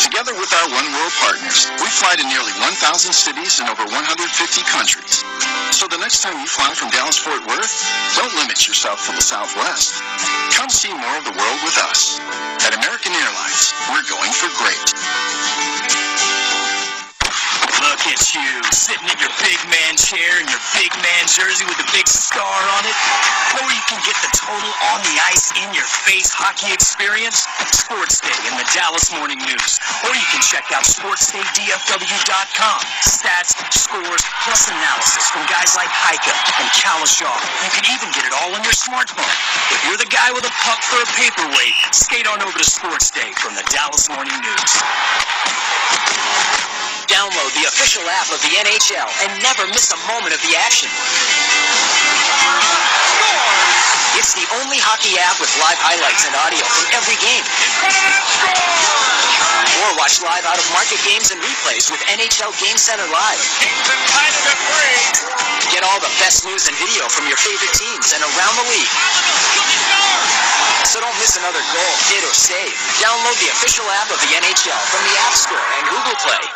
Together with our One World partners, we fly to nearly 1,000 cities in over 150 countries. So the next time you fly from Dallas-Fort Worth, don't limit yourself to the Southwest. Come see more of the world with us. At American Airlines, we're going for great. Look at you, sitting in your big man chair in your big man jersey with the big star on it. Or you can get the total on-the-ice, in-your-face hockey experience. Sports Day in the Dallas Morning News. Or you can check out SportsDayDFW.com. Stats, scores, plus analysis from guys like Heika and Kalashaw. You can even get it all on your smartphone. If you're the guy with a puck for a paperweight, skate on over to Sports Day from the Dallas Morning News. Download the official app of the NHL and never miss a moment of the action. It's the only hockey app with live highlights and audio from every game. Or watch live out-of-market games and replays with NHL Game Center Live. Get all the best news and video from your favorite teams and around the league. So don't miss another goal, hit, or save. Download the official app of the NHL from the App Store and Google Play.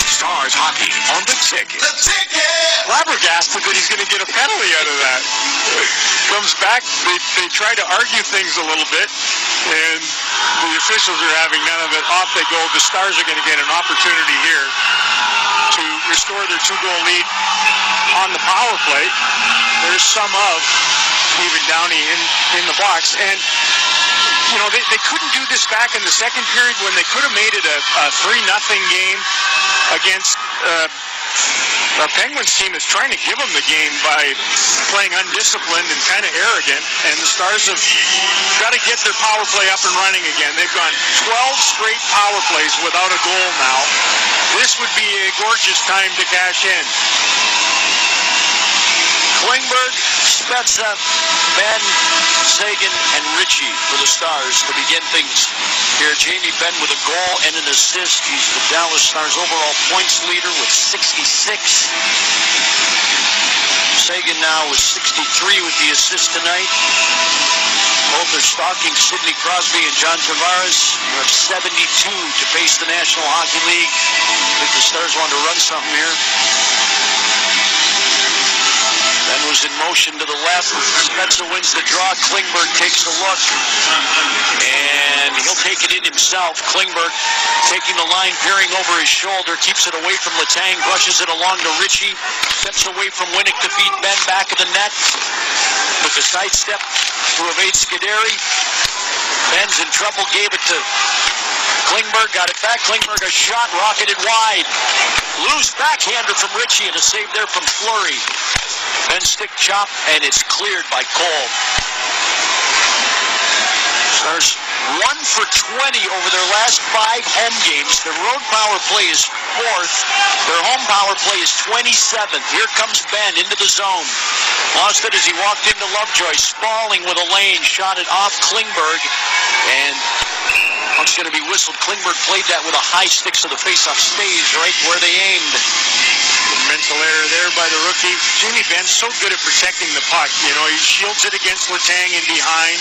Stars hockey on the ticket. The ticket! Flabbergasted that he's going to get a penalty out of that. Comes back, they try to argue things a little bit, and the officials are having none of it. Off they go. The Stars are going to get an opportunity here to restore their 2-goal lead on the power play. There's some of Stephen Downey in the box, and you know, they couldn't do this back in the second period when they could have made it a 3-0 game against a Penguins team that's trying to give them the game by playing undisciplined and kind of arrogant, and the Stars have got to get their power play up and running again. They've gone 12 straight power plays without a goal now. This would be a gorgeous time to cash in. Klingberg, Spezza, Benn, Seguin, and Ritchie for the Stars to begin things here. Jamie Benn with a goal and an assist. He's the Dallas Stars overall points leader with 66. Seguin now with 63 with the assist tonight. Both are stalking Sidney Crosby and John Tavares, who have 72 to face the National Hockey League. I think the Stars want to run something here. Ben was in motion to the left. Spezza wins the draw. Klingberg takes a look, and he'll take it in himself. Klingberg taking the line, peering over his shoulder, keeps it away from Letang, brushes it along to Ritchie, steps away from Winnick to feed Ben back of the net. With a sidestep to evade Scuderi. Ben's in trouble, gave it to Klingberg, got it back. Klingberg, a shot, rocketed wide. Loose backhander from Ritchie, and a save there from Fleury. Ben stick chop, and it's cleared by Cole. Stars 1 for 20 over their last 5 home games. Their road power play is 4th. Their home power play is 27th. Here comes Ben into the zone. Lost it as he walked into Lovejoy. Spalling with a lane. Shot it off Klingberg. And puck's going to be whistled. Klingberg played that with a high stick, so the faceoff stays right where they aimed. Mental error there by the rookie. Jamie Benn's so good at protecting the puck. You know, he shields it against Letang in behind,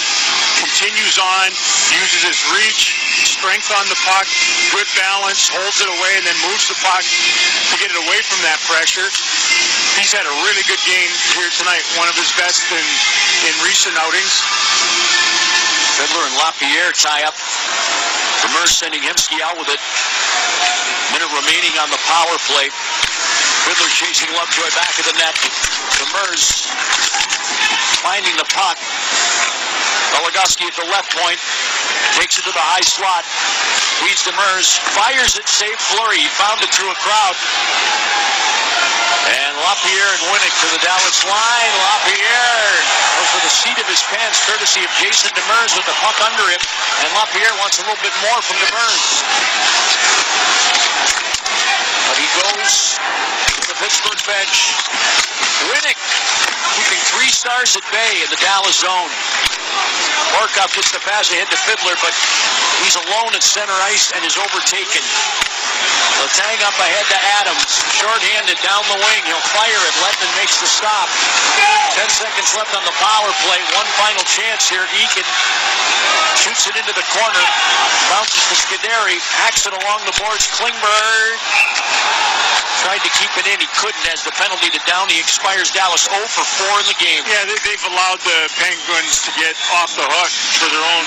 continues on, uses his reach, strength on the puck, good balance, holds it away, and then moves the puck to get it away from that pressure. He's had a really good game here tonight, one of his best in recent outings. Fiddler and LaPierre tie up. Demers sending Hemsky out with it. Minute remaining on the power play. Fiddler chasing Lovejoy back of the net. Demers finding the puck. Goligoski at the left point. Takes it to the high slot. Leads Demers. Fires it. Save Fleury. He found it through a crowd. And LaPierre and Winnick to the Dallas line. LaPierre goes for the seat of his pants, courtesy of Jason Demers with the puck under him. And LaPierre wants a little bit more from Demers. But he goes to the Pittsburgh bench. Winnick keeping 3 Stars at bay in the Dallas zone. Barkov gets the pass ahead to Fiddler, but he's alone at center ice and is overtaken. Letang up ahead to Adams. Short-handed down the wing. He'll fire it. Letman makes the stop. 10 seconds left on the power play. One final chance here. Eakin shoots it into the corner. Bounces to Scuderi. Hacks it along the boards. Klingberg tried to keep it in. He couldn't as the penalty to Downey expires. Dallas 0 for 4 in the game. Yeah, they've allowed the Penguins to get off the hook for their own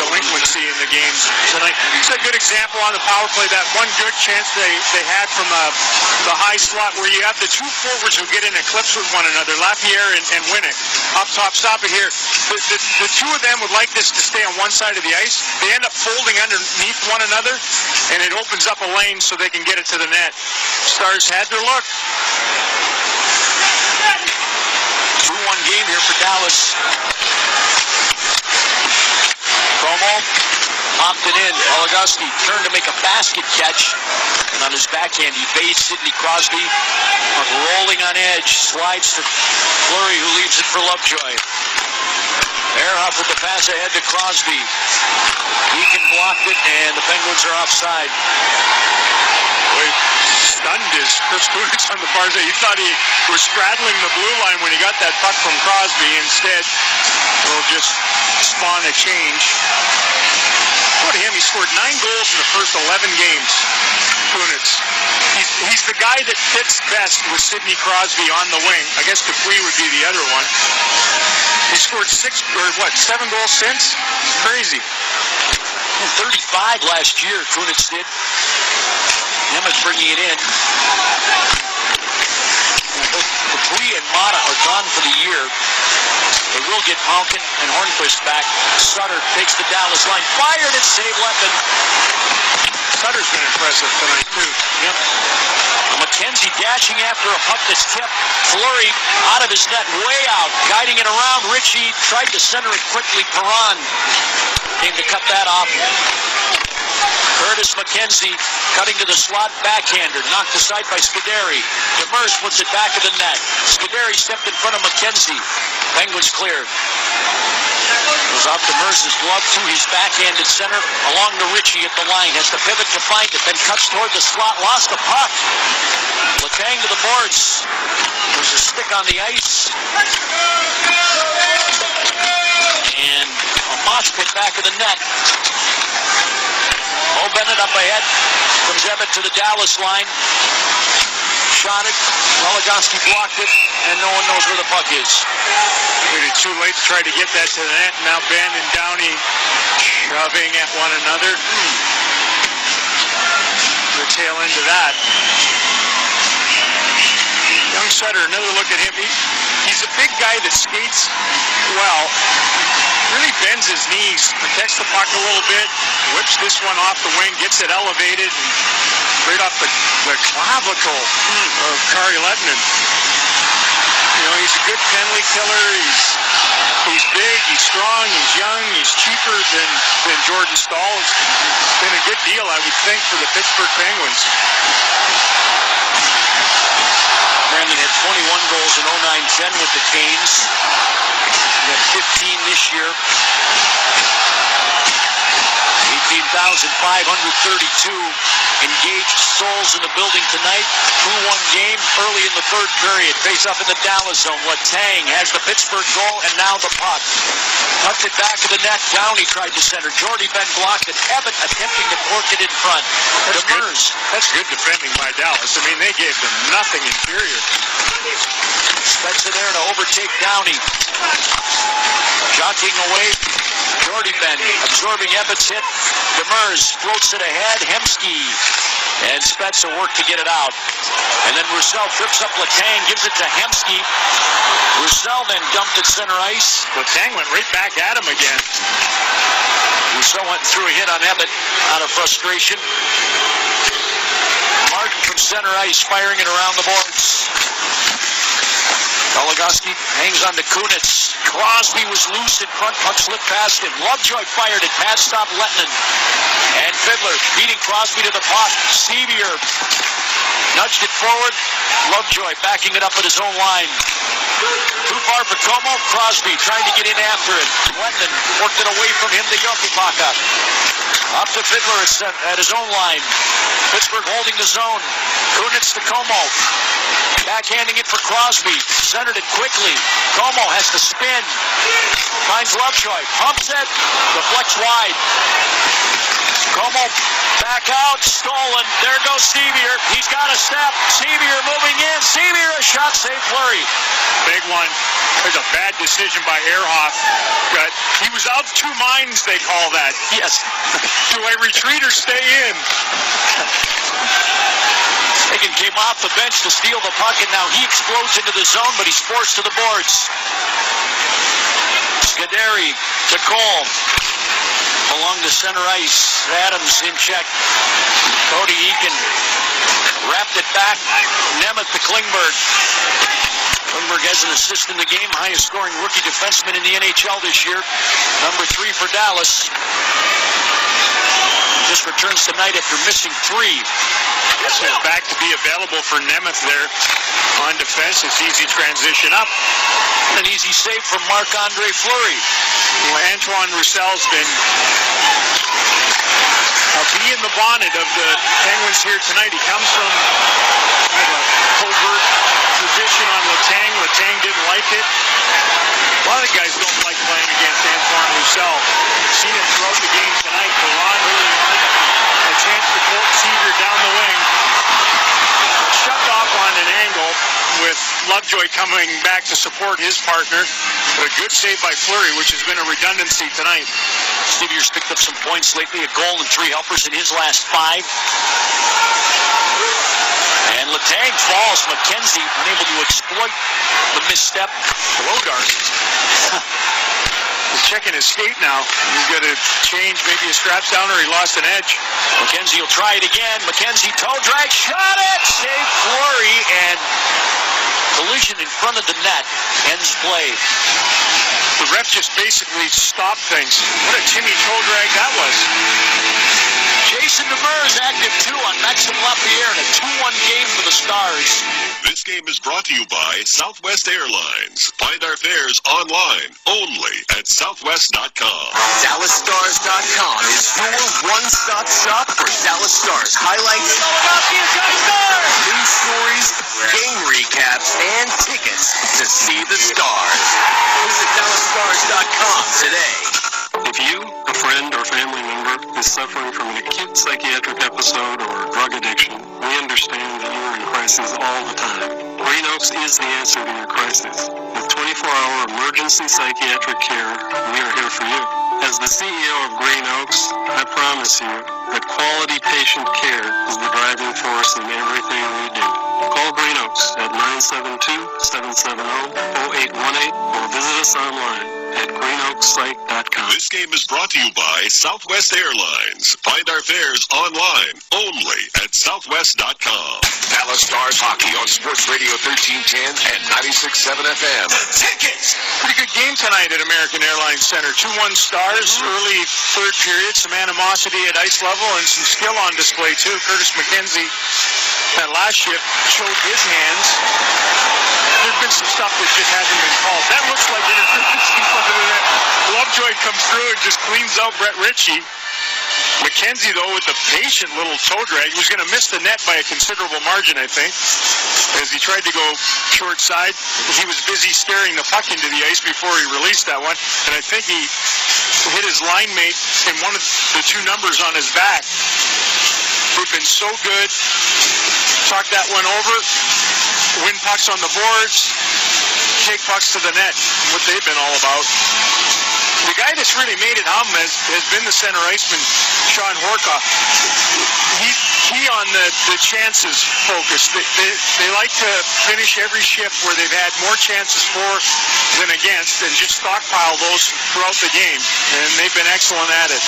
delinquency in the games tonight. It's a good example on the power play. That one good chance they had from the high slot where you have the two forwards who get in a clips with one another, Lapierre and Winnick. Up top, stop it here. The two of them would like this to stay on one side of the ice. They end up folding underneath one another, and it opens up a lane so they can get it to the net. Stars had their look. 2-1 game here for Dallas. Promo popped it in. Oligoski turned to make a basket catch. And on his backhand, he evades Sidney Crosby. Rolling on edge. Slides to Fleury, who leaves it for Lovejoy. Ehrhoff with the pass ahead to Crosby. Eakin blocked it, and the Penguins are offside. Stunned is Chris Kunitz on the far side. He thought he was straddling the blue line when he got that puck from Crosby. Instead, will just spawn a change. Go to him. He scored 9 goals in the first 11 games. Kunitz. He's the guy that fits best with Sidney Crosby on the wing. I guess Dupuis would be the other one. He scored 7 goals since? Crazy. 35 last year, Kunitz did. Nemeth bringing it in. Both Dupuis and Mata are gone for the year. They will get Malkin and Hornquist back. Sutter takes the Dallas line. Fired and saved Letman. Sutter's been impressive tonight, too. Yep. McKenzie dashing after a puck that's tipped. Fleury out of his net, way out. Guiding it around. Ritchie tried to center it quickly. Perron came to cut that off. Curtis McKenzie cutting to the slot, backhander, knocked aside by Scuderi. Demers puts it back of the net. Scuderi stepped in front of McKenzie. Penguins cleared. Goes off Demers' glove to his backhanded center, along to Ritchie at the line. Has to pivot to find it, then cuts toward the slot, lost the puck. Letang to the boards. There's a stick on the ice. And a mosh pit back of the net. Mo Bennett up ahead. Comes Ebbett to the Dallas line. Shot it. Oligoski blocked it. And no one knows where the puck is. Waited too late to try to get that to the net. Now Ben and Downey shoving at one another. The tail end of that. Young Sutter, another look at him. He's a big guy that skates well. Really bends his knees, protects the puck a little bit, whips this one off the wing, gets it elevated, and right off the clavicle of Kari Lehtinen. You know, he's a good penalty killer. He's big, he's strong, he's young, he's cheaper than Jordan Staal. It's been a good deal, I would think, for the Pittsburgh Penguins. Brandon had 21 goals in 09-10 with the Canes. He got 15 this year. 18,532 engaged souls in the building tonight. 2-1 game early in the third period. Face off in the Dallas zone. Letang has the Pittsburgh goal and now the puck. Tucked it back to the net. Downey tried to center. Jordy Ben blocked it. Ebbett attempting to cork it in front. That's good defending by Dallas. I mean, they gave them nothing inferior. Spencer there to overtake Downey. Jockeying away. Jordy Ben absorbing Ebbett's hit. Demers floats it ahead. Hemsky and Spezza work to get it out. And then Roussel trips up Letang, gives it to Hemsky. Roussel then dumped at center ice. Letang went right back at him again. Roussel went through a hit on Ebbett out of frustration. Martin from center ice firing it around the boards. Oligoski hangs on to Kunitz. Crosby was loose in front. Puck slipped past him. Lovejoy fired it. Pad stop Lehtinen. And Fiddler beating Crosby to the puck. Sevier nudged it forward. Lovejoy backing it up at his own line. Too far for Como. Crosby trying to get in after it. Lehtinen worked it away from him to Jokipaka. Up to Fiddler at his own line. Pittsburgh holding the zone. Kunitz to Como. Backhanding it for Crosby. Centered it quickly. Como has to spin. Finds Lovejoy. Pumps it. Deflects wide. Como back out. Stolen. There goes Sevier. He's got a step. Sevier moving in. Sevier, a shot save Fleury. Big one. There's a bad decision by Ehrhoff. But he was out of two minds, they call that. Yes. Do I retreat or stay in? Hagen came off the bench to steal the puck, and now he explodes into the zone, but he's forced to the boards. Scuderi to Cole. Along the center ice. Adams in check. Cody Eakin wrapped it back. Nemeth to Klingberg. Klingberg has an assist in the game. Highest scoring rookie defenseman in the NHL this year. Number 3 for Dallas. Just returns tonight after missing 3. This is back to be available for Nemeth there on defense. It's easy transition up. An easy save from Marc-Andre Fleury. Well, Antoine Roussel's been a bee in the bonnet of the Penguins here tonight. He comes from a covert position on Letang. Letang didn't like it. A lot of the guys don't like playing against Antoine Roussel. Seen it throughout the game tonight. Perron early on. A chance for Colton Sevier down the wing. Shoved off on an angle with Lovejoy coming back to support his partner. But a good save by Fleury, which has been a redundancy tonight. Sevier's picked up some points lately, a goal and 3 helpers in his last 5. And Letang falls. McKenzie unable to exploit the misstep. Throw dart. He's checking his skate now. He's got to change maybe his straps down or he lost an edge. McKenzie will try it again. McKenzie toe drag, shot it! Save Fleury, and collision in front of the net ends play. The ref just basically stopped things. What a Timmy toe drag that was. Jason Demers active 2 on Maxim Lapierre in a 2-1 game for the Stars. This game is brought to you by Southwest Airlines. Find our fares online only at southwest.com. DallasStars.com is your one-stop shop for Dallas Stars highlights, news stories, game recaps, and tickets to see the Stars. Visit DallasStars.com today. If you, a friend or family member, is suffering from an acute psychiatric episode or drug addiction, we understand that you are in crisis all the time. Green Oaks is the answer to your crisis. With 24-hour emergency psychiatric care, we are here for you. As the CEO of Green Oaks, I promise you that quality patient care is the driving force in everything we do. Call Green Oaks at 972-770-0818 or visit us online at greenoakspsych.com. This game is brought to you by Southwest Airlines. Find our fares online only at southwest.com. Dallas Stars hockey on Sports Radio 1310 and 96.7 FM. Tickets! Pretty good game tonight at American Airlines Center. 2-1 Stars, early third period, some animosity at ice level and some skill on display too. Curtis McKenzie, that last shift, showed his hands. There's been some stuff that just hasn't been called. That looks like interference in front of the net. Lovejoy comes through and just cleans out Brett Ritchie. McKenzie, though, with a patient little toe drag, he was going to miss the net by a considerable margin, I think. As he tried to go short side, he was busy staring the puck into the ice before he released that one. And I think he hit his line mate in one of the 2 numbers on his back. They've been so good. Talk that one over. Win pucks on the boards. Take pucks to the net. What they've been all about. The guy that's really made it hum has been the center iceman, Sean Horkoff. He on the chances focus. They like to finish every shift where they've had more chances for than against and just stockpile those throughout the game. And they've been excellent at it.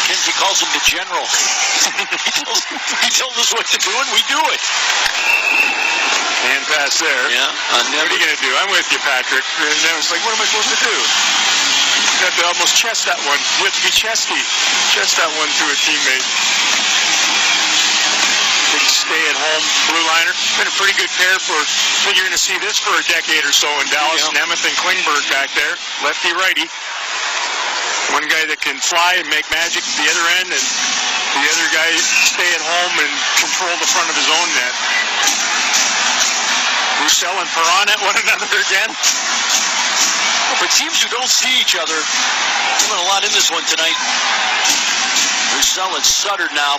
McKenzie calls him the general. he tells us what to do and we do it. Hand pass there. Yeah. What are you going to do? I'm with you, Patrick. And then it's like, what am I supposed to do? You have to almost chest that one. You have to be chesty. Chest that one to a teammate. Big stay-at-home blue liner. Been a pretty good pair for, I think you're going to see this for a decade or so in Dallas. Yeah. Nemeth and Klingberg back there. Lefty-righty. One guy that can fly and make magic at the other end, and The other guy stay at home and control the front of his own net. Roussel and Perron at one another again. For teams who don't see each other, doing a lot in this one tonight. Roussel and Sutter now.